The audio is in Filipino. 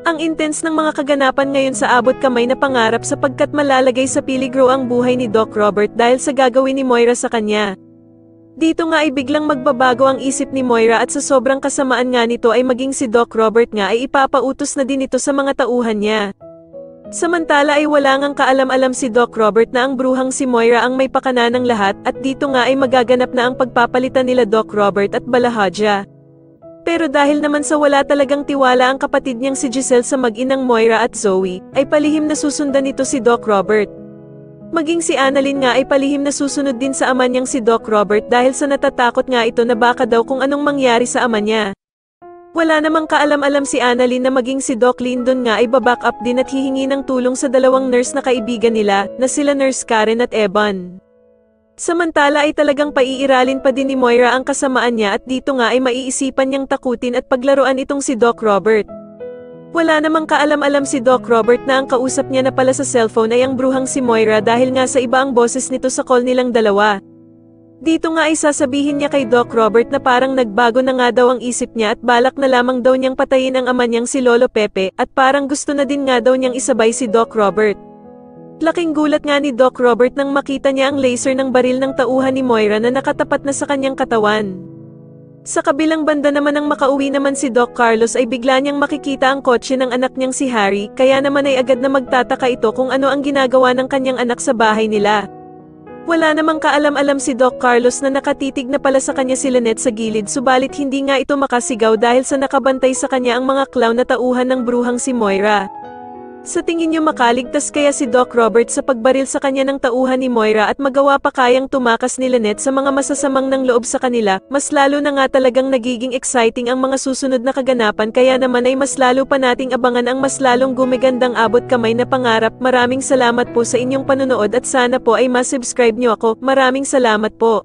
Ang intense ng mga kaganapan ngayon sa abot kamay na pangarap sapagkat malalagay sa peligro ang buhay ni Doc Robert dahil sa gagawin ni Moira sa kanya. Dito nga ay biglang magbabago ang isip ni Moira at sa sobrang kasamaan nga nito ay maging si Doc Robert nga ay ipapautos na din ito sa mga tauhan niya. Samantala ay wala ngang kaalam-alam si Doc Robert na ang bruhang si Moira ang may pakana ng lahat at dito nga ay magaganap na ang pagpapalitan nila Doc Robert at Balahaja. Pero dahil naman sa wala talagang tiwala ang kapatid niyang si Giselle sa mag-inang Moira at Zoe, ay palihim na susundan nito si Doc Robert. Maging si Annalyn nga ay palihim na susunod din sa ama niyang si Doc Robert dahil sa natatakot nga ito na baka daw kung anong mangyari sa ama niya. Wala namang kaalam-alam si Annalyn na maging si Doc Lyndon nga ay baback up din at hihingi ng tulong sa dalawang nurse na kaibigan nila, na sila Nurse Karen at Evan. Samantala ay talagang paiiralin pa din ni Moira ang kasamaan niya at dito nga ay maiisipan niyang takutin at paglaruan itong si Doc Robert. Wala namang kaalam-alam si Doc Robert na ang kausap niya na pala sa cellphone ay ang bruhang si Moira dahil nga sa iba ang boses nito sa call nilang dalawa. Dito nga ay sasabihin niya kay Doc Robert na parang nagbago na nga daw ang isip niya at balak na lamang daw niyang patayin ang ama niyang si Lolo Pepe at parang gusto na din nga daw niyang isabay si Doc Robert. Laking gulat nga ni Doc Robert nang makita niya ang laser ng baril ng tauhan ni Moira na nakatapat na sa kanyang katawan. Sa kabilang banda naman ng makauwi naman si Doc Carlos ay bigla niyang makikita ang kotse ng anak niyang si Harry, kaya naman ay agad na magtataka ito kung ano ang ginagawa ng kanyang anak sa bahay nila. Wala namang kaalam-alam si Doc Carlos na nakatitig na pala sa kanya si Lynette sa gilid subalit hindi nga ito makasigaw dahil sa nakabantay sa kanya ang mga clown na tauhan ng bruhang si Moira. Sa tingin niyo makaligtas kaya si Doc Robert sa pagbaril sa kanya ng tauhan ni Moira at magawa pa kayang tumakas ni Lynette sa mga masasamang ng loob sa kanila, mas lalo na nga talagang nagiging exciting ang mga susunod na kaganapan kaya naman ay mas lalo pa nating abangan ang mas lalong gumigandang abot kamay na pangarap. Maraming salamat po sa inyong panonood at sana po ay ma-subscribe niyo ako. Maraming salamat po.